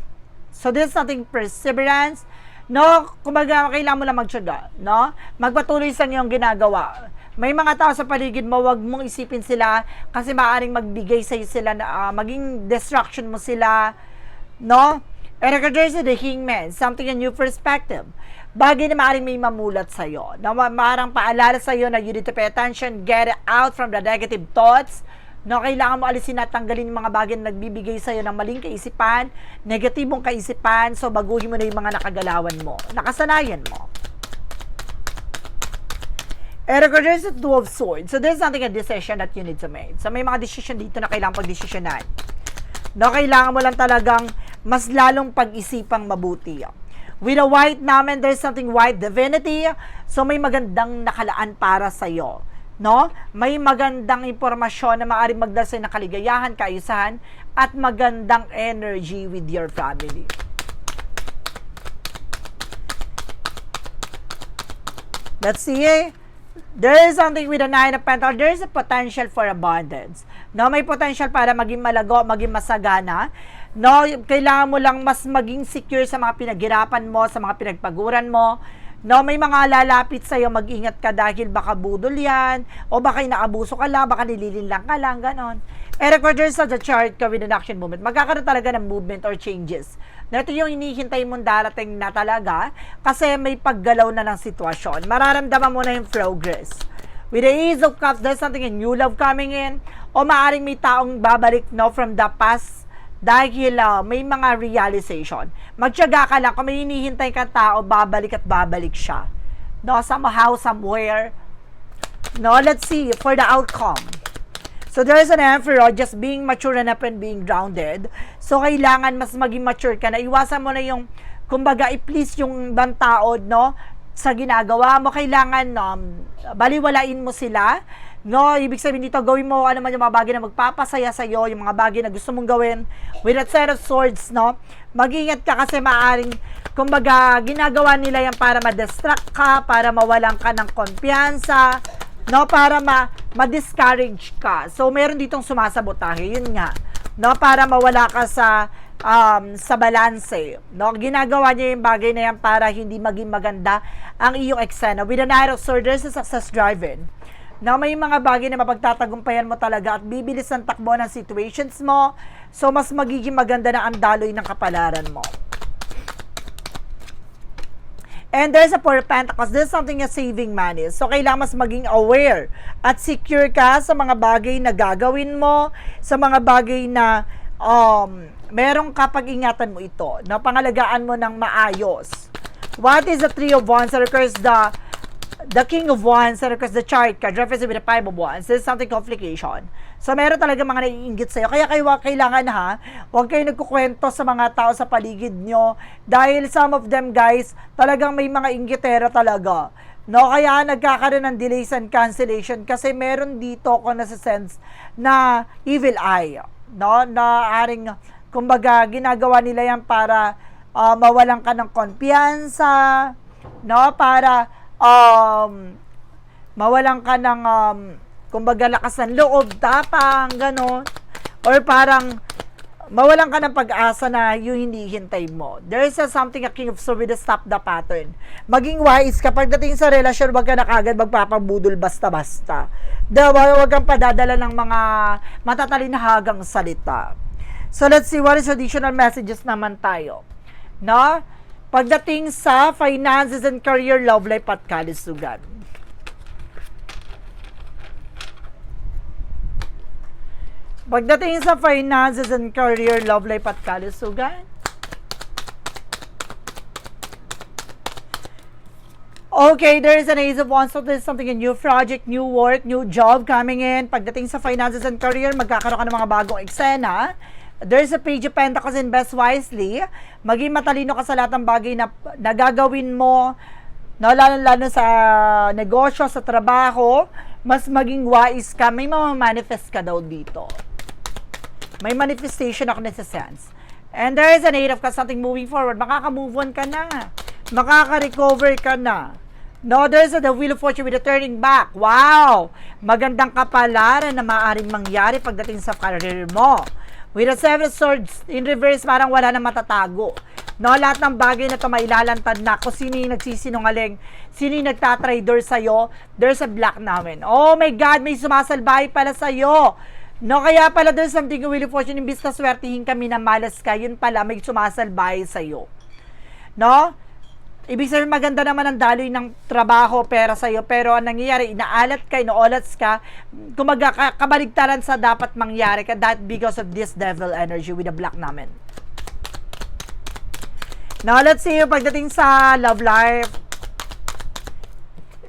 So, there's something perseverance. No, kumbaga, kailangan mo lang magtiyaga. No? Magpatuloy sa iyong ginagawa. May mga tao sa paligid mo, wag mong isipin sila kasi maaaring magbigay sa sila na maging distraction mo sila. No? And there's the Hangman, something a new perspective. Bagay na maaaring may mamulat sa'yo. Na maaaring paalala sa'yo na you need to pay attention, get out from the negative thoughts. No, kailangan mo alisin at tanggalin yung mga bagay na nagbibigay sa'yo ng maling kaisipan, negatibong kaisipan, so baguhin mo na yung mga nakagalawan mo, nakasanayan mo. Ergo, there's a Two of Swords. So, there's something, a decision that you need to make. So, may mga decision dito na kailangan pagdesisyonan. No, kailangan mo lang talagang mas lalong pag-isipang mabuti. With a white naman, there's something white divinity. So, may magandang nakalaan para sa'yo. No? May magandang impormasyon na maaaring magdala sa'yo ng kaligayahan, kaayusan, at magandang energy with your family. Let's see. There is something with the Nine of Pentacles. There is a potential for abundance. No, may potential para maging malago, maging masagana. No, kailangan mo lang mas maging secure sa mga pinaghirapan mo, sa mga pinagpaguran mo. No, may mga lalapit sa iyo, mag-ingat ka dahil baka budol yan, o baka inaabuso ka lang, baka nililinlang ka lang, ganon. Recorders sa the chart ka with an action movement. Magkakaroon talaga ng movement or changes. Na ito yung hinihintay mong darating na talaga kasi may paggalaw na ng sitwasyon. Mararamdaman mo na yung progress. With the Ace of Cups, there's something a new love coming in, o maaaring may taong babalik, no, from the past dahil may mga realization. Magtiyaga ka lang, kung may hinihintay kang tao, babalik at babalik siya. No, somehow, somewhere. No, let's see for the outcome. So, there is an Emperor just being mature enough and being grounded. So, kailangan mas maging mature ka na. Iwasan mo na yung, kumbaga, i-please yung ibang tao, no, sa ginagawa mo. Kailangan, baliwalain mo sila. No, ibig sabihin dito, gawin mo ano man yung mga bagay na magpapasaya sa'yo, yung mga bagay na gusto mong gawin. With that set of swords, no, mag-ingat ka kasi maaaring, kumbaga, ginagawa nila yan para ma-distract ka, para mawalan ka ng kumpiyansa, no, para ma-discourage ka. So, meron ditong sumasabotahe, yun nga, no, para mawala ka sa balanse, no, ginagawa niya yung bagay na yan para hindi maging maganda ang iyong eksena. With an Knight of Swords, there's a success driven. Na may mga bagay na mapagtatagumpayan mo talaga at bibilis ang takbo ng situations mo, so mas magiging maganda na ang daloy ng kapalaran mo. And there's a Four of Pentacles. There's something na saving money. So, kailangan mas maging aware at secure ka sa mga bagay na gagawin mo, sa mga bagay na merong kapag-ingatan mo ito, na pangalagaan mo ng maayos. What is the Three of Wands? That occurs the King of Wands, that occurs the chart card, referenced with the Five of Wands. This is something complication. So, meron talaga mga naiinggit sa'yo. Kaya kayo kailangan huwag kayo nagkukwento sa mga tao sa paligid nyo. Dahil some of them, guys, talagang may mga inggitera talaga. No, kaya nagkakaroon ng delays and cancellation kasi meron dito ko nasa-sense na evil eye. No, na aring, kumbaga, ginagawa nila yan para mawalan ka ng kumpiyansa, no, para mawalan ka ng kumbaga lakas ng loob, tapang, gano'n, or parang mawalan ka ng pag-asa na yung hindi hintay mo. There is something a King of Swords with a stop the pattern. Maging wise kapag dating sa relasyon, wag ka na kagad magpapabudol basta-basta. Wag kang padadala ng mga matatalinhagang salita. So let's see what is additional messages naman tayo. No? Pagdating sa finances and career, love life at kalusugan. Pagdating sa finances and career, love life at kalusugan. Okay, there is an Ace of Wands, so there's something, a new project, new work, new job coming in. Pagdating sa finances and career, magkakaroon ka ng mga bagong eksena. There's a Page of Pentacles, invest wisely. Maging matalino ka sa lahat ng bagay na nagagawin mo, no, lalo sa negosyo, sa trabaho. Mas maging wise ka. May manifest ka daw dito. May manifestation ako nasa sense. And there is an Eight of Cups, something moving forward. Makaka-move on ka na. Makaka-recover ka na. No, there's the Wheel of Fortune with a turning back. Wow! Magandang kapalaran na maaaring mangyari pagdating sa career mo. With a Seven of Swords in reverse, parang wala na matatago. No, lahat ng bagay na ito mailalantad na. Kung sino yung nagsisinungaling, sino yung nagtatraidor sa'yo, there's a black namin. Oh my God, may sumasalbahay pala sa'yo. No, kaya pala there's something Wheel of Fortune, imbis na swertihin kami na malas ka, yun pala may sumasalbahay sa'yo. No? Ibig sabihin, maganda naman ang daloy ng trabaho, pera sa'yo, pero ang nangyayari, inaalat ka, inoolats ka, kumaga kabaligtaran sa dapat mangyari ka, that because of this devil energy with the black namin. Now, let's see, pagdating sa love life,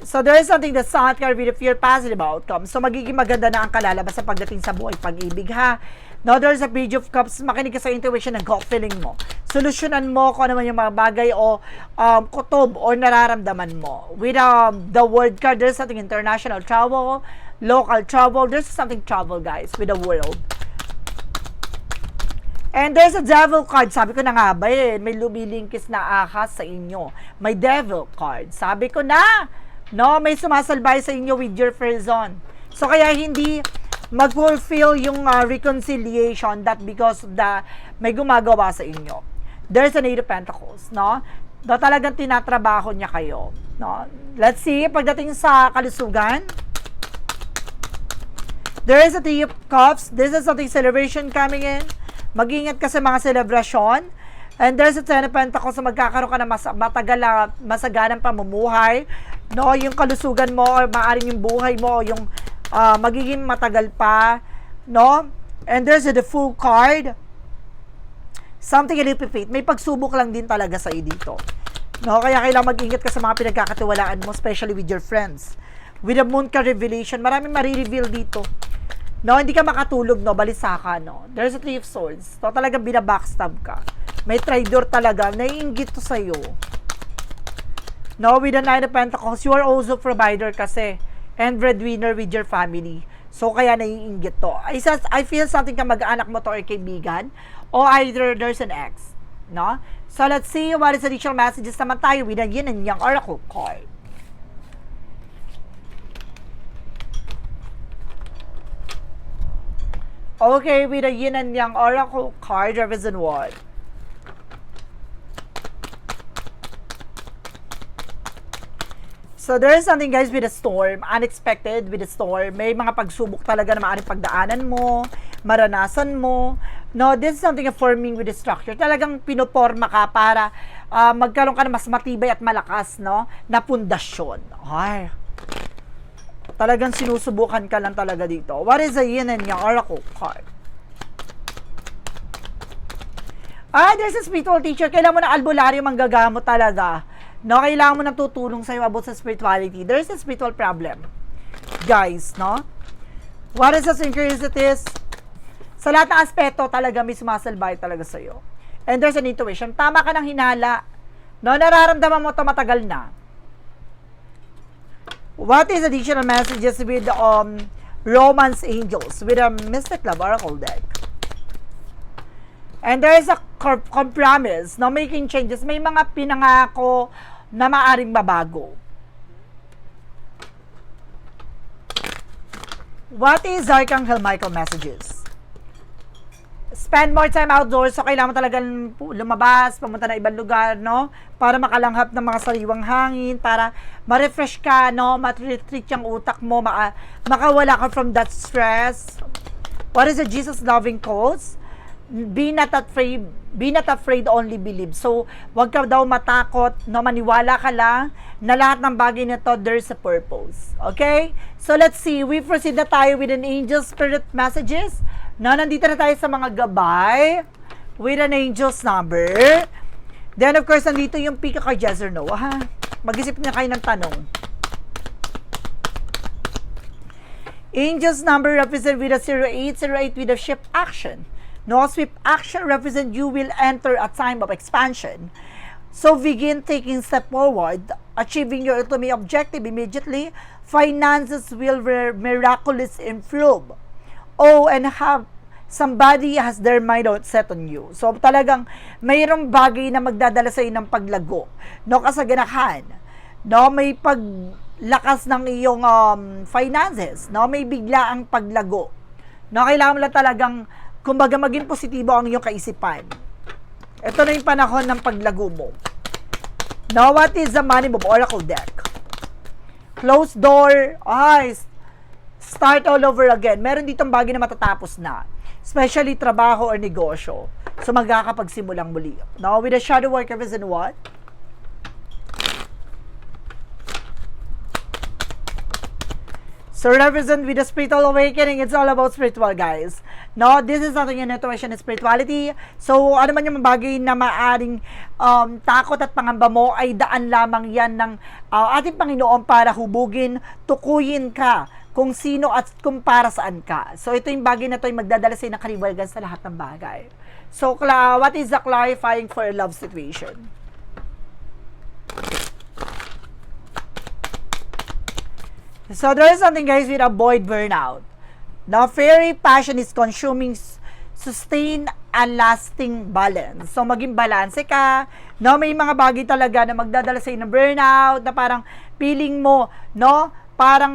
So, there is something that's not going to be the fear positive outcome. So, magiging maganda na ang kalalabas sa pagdating sa buhay pag-ibig, ha? No, there's a Page of Cups. Makinig ka sa intuition and gut feeling mo. Solusyonan mo kung ano man yung mga bagay o kutob o nararamdaman mo. With the word card, there's something international travel, local travel. There's something travel, guys, with the world. And there's a devil card. Sabi ko na nga ba may lumilingkis na ahas sa inyo. May devil card. Sabi ko na, no, may sumasalbay sa inyo with your person. So, kaya hindi mag-fulfill yung reconciliation that because may gumagawa sa inyo. There's an 8 of Pentacles, no? Talagang tinatrabaho niya kayo, no? Let's see, pagdating sa kalusugan, there is a 3 of Cups. This is something celebration coming in. Mag-ingat ka sa mga celebration. And there's a 10 of Pentacles na magkakaroon ka na matagal na masaganang pamumuhay. No, yung kalusugan mo or maaaring yung buhay mo yung magiging matagal pa. No? And there's the Fool card. Something a little bit. May pagsubok lang din talaga sa iyo dito. No, kaya kailangan mag-ingat ka sa mga pinagkakatiwalaan mo, especially with your friends. With the Moon card revelation, maraming marireveal dito. No, hindi ka makatulog, no, balisa ka, no. There's a 3 of Swords. So, talaga binabackstab ka. May traitor talaga, naiinggit to sa'yo. No, with the 9 of Pentacles, you are also provider kasi. And breadwinner with your family. So, kaya naiinggit to. I feel something ka mag-anak mo to or kaibigan. O either there's an ex. No? So, let's see what is additional messages naman tayo with the Yin and Yang Oracle card. Okay, with the Yin and Yang Oracle card, represent what? So, there is something, guys, with the storm. Unexpected with the storm. May mga pagsubok talaga na maaaring pagdaanan mo, maranasan mo. No, this is something forming with the structure. Talagang pinoporma ka para magkaroon ka na mas matibay at malakas, no, na pundasyon. Ay, talagang sinusubukan ka lang talaga dito. What is the Yin and Yang Oracle card? There's a spiritual teacher. Kailangan mo ng albularyo manggagamot talaga. No, kailangan mo ng tutulong sa'yo about sa spirituality. There's a spiritual problem. Guys, no? What is the synchronicities? Sa lahat ng aspeto, talaga may sumasalbay talaga sa'yo. And there's an intuition. Tama ka ng hinala. No, nararamdaman mo ito matagal na. What is additional messages with Romance Angels with a Mystic Love Oracle deck? And there is a compromise, no, making changes. May mga pinangako na maaring mabago. What is Archangel Michael messages? Spend more time outdoors. So, kailangan mo talagang lumabas, pumunta na ibang lugar, no? Para makalanghap ng mga sariwang hangin, para ma-refresh ka, no? Ma-retreat yung utak mo, makawala ka from that stress. What is the Jesus loving cause? Be not afraid, only believe. So, wag ka daw matakot, no? Maniwala ka lang na lahat ng bagay na to, there's a purpose. Okay? So, let's see. We proceed na tayo with an angel spirit messages. No, nandito na tayo sa mga gabay with an angel's number. Then, of course, nandito yung pick card, yes or no. Ha? Mag-isip na kayo ng tanong. Angel's number represent with a 0808 with a shift action. No, swift action represent you will enter a time of expansion. So, begin taking step forward, achieving your ultimate objective immediately. Finances will miraculously improve. Oh, and have somebody has their mind set on you. So, talagang mayroong bagay na magdadala sa iyo ng paglago. No, kasaganahan. No, may paglakas ng iyong finances. No, may bigla ang paglago. No, kailangan mo lang talagang, kumbaga, maging positibo ang iyong kaisipan. Ito na yung panahon ng paglago mo. Now, what is the Money Move Oracle deck? Closed door. Start all over again. Meron ditong bagay na matatapos na. Especially trabaho or negosyo. So, magkakapagsimulang muli. Now, with the shadow work represent what? So represent with the spiritual awakening, it's all about spiritual, guys. No, this is something in intuition and spirituality. So ano man yung bagay na maaring takot at pangamba mo, ay daan lamang yan ng ating Panginoon para hubugin, tukuyin ka kung sino at kung para saan ka. So ito yung bagay na to ay magdadala sa ng kaliwalgan sa lahat ng bagay. So what is the clarifying for a love situation? So there is something, guys, with avoid burnout. Now, fairy passion is consuming, sustain a lasting balance. So maging balanse ka. No, may mga bagay talaga na magdadala sa ng burnout, na parang feeling mo, no, parang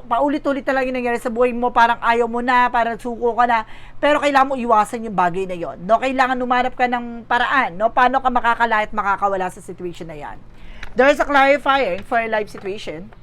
paulit-ulit talaga yung nangyari sa buhay mo, parang ayaw mo na, parang suko ka na, pero kailangan mo iwasan yung bagay na yon. No, kailangan humanap ka ng paraan, no, paano ka makakalaya at makakawala sa situation na yan. There is a clarifying for a life situation.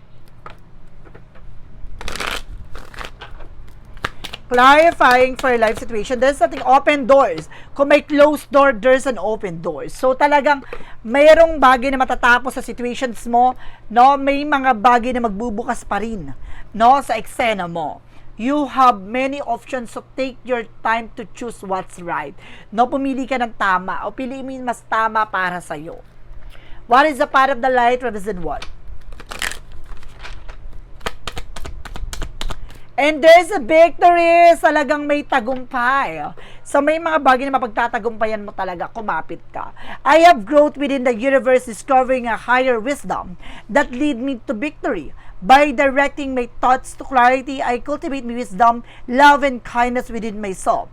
Clarifying for a life situation. There's something open doors. Kung may closed door, there's an open door. So talagang mayroong bagay na matatapos sa situations mo, no? May mga bagay na magbubukas pa rin, no, sa eksena mo. You have many options, so take your time to choose what's right. No, pumili ka ng tama o piliin mo yung mas tama para sa'yo. What is the path of the light? Represent what? And there's a victory. Talagang may tagumpay. So may mga bagay na mapagtatagumpayan mo talaga, kumapit ka. I have growth within the universe, discovering a higher wisdom that lead me to victory. By directing my thoughts to clarity, I cultivate my wisdom, love, and kindness within myself.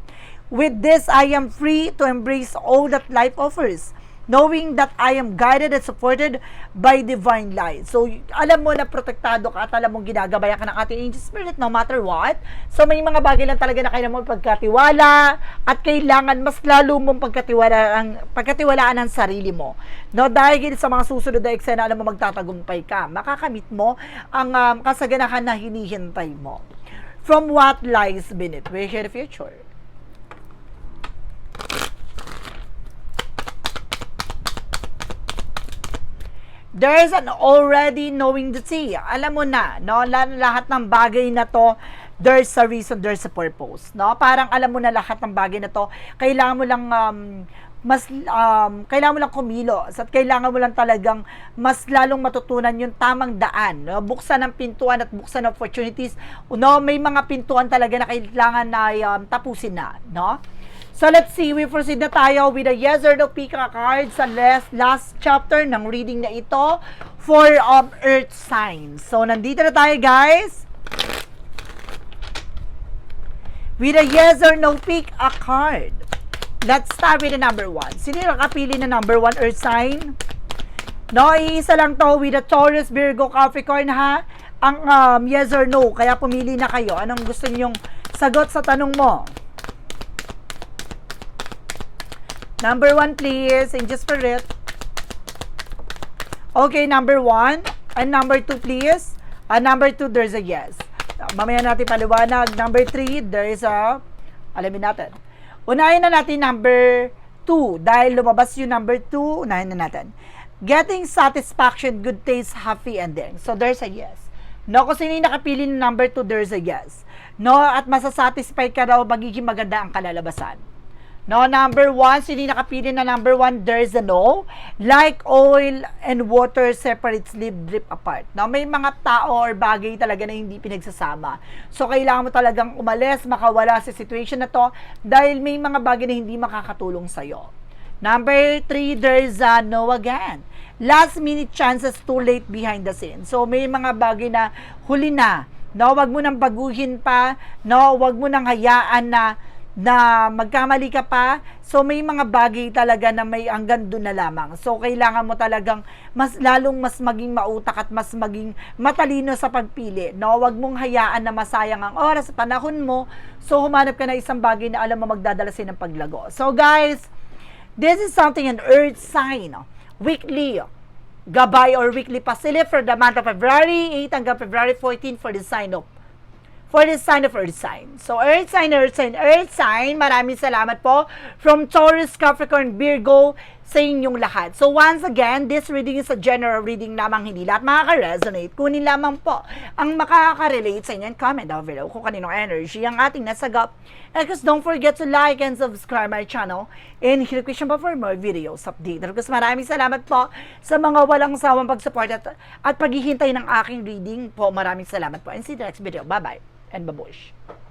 With this, I am free to embrace all that life offers, knowing that I am guided and supported by divine light. So, alam mo na protektado ka at alam mong ginagabayan ka ng ating angel spirit no matter what. So, may mga bagay lang talaga na kailangan mo pagkatiwala at kailangan mas lalo mong pagkatiwalaan ang sarili mo. No, dahil sa mga susunod na eksena, alam mo magtatagumpay ka. Makakamit mo ang kasaganahan na hinihintay mo. From what lies beneath, we hear the future. There's an already knowing the sea. Alam mo na, no? Lahat ng bagay na to, there's a reason, there's a purpose, no? Parang alam mo na lahat ng bagay na to, kailangan mo lang kailangan mo lang kumilos at kailangan mo lang talagang mas lalong matutunan yung tamang daan, no? Buksan ng pintuan at buksan ng opportunities, no? May mga pintuan talaga na kailangan na tapusin na, no? So let's see, we proceed na tayo with a yes or no pick card sa last chapter ng reading na ito for earth signs. So nandito na tayo, guys, with a yes or no pick a card. Let's start with the number 1. Sino yung nakapili na number 1 earth sign? No, iisa lang to with a Taurus, Virgo, Capricorn, ha? Ang yes or no, kaya pumili na kayo. Anong gusto nyong sagot sa tanong mo? Number 1, please. And just for it. Okay, number 1. And number 2, please. Number 2, there's a yes. Mamaya natin paliwanag. Number 3, there is a... Alamin natin. Unahin na natin number 2. Dahil lumabas yung number 2, unahin na natin. Getting satisfaction, good taste, happy ending. So, there's a yes. No, kung sino yung nakapili ng number 2, there's a yes. No, at masasatisfy ka daw, magiging maganda ang kalalabasan. No, number 1, sino nakapili na number 1, there's a no. Like oil and water separates, live, drip apart. No, may mga tao or bagay talaga na hindi pinagsasama. So, kailangan mo talagang umalis, makawala sa situation na to dahil may mga bagay na hindi makakatulong sa'yo. Number 3, there's a no again. Last minute chances, too late behind the scene. So, may mga bagay na huli na. No, wag mo nang baguhin pa. No, wag mo nang hayaan na magkamali ka pa. So may mga bagay talaga na may hanggang doon na lamang. So kailangan mo talagang mas maging mautak at mas maging matalino sa pagpili. No, wag mong hayaan na masayang ang oras at panahon mo. So humanap ka na isang bagay na alam mo magdadala ng paglago. So guys, this is something an earth sign. Weekly gabay or weekly pasilip for the month of February 8 hanggang February 14 for the sign of Earth sign. So, Earth sign, maraming salamat po. From Taurus, Capricorn, Virgo, sa inyong lahat. So once again, this reading is a general reading lamang, hindi lahat makaka-resonate. Kunin lamang po ang makaka-relate sa inyo and comment down below kung kaninong energy ang ating nasagap. And guys, don't forget to like and subscribe my channel and hit the question pa for more videos update. And guys, maraming salamat po sa mga walang sawang pag-support at paghihintay ng aking reading po. Maraming salamat po and see you next video. Bye-bye and babush.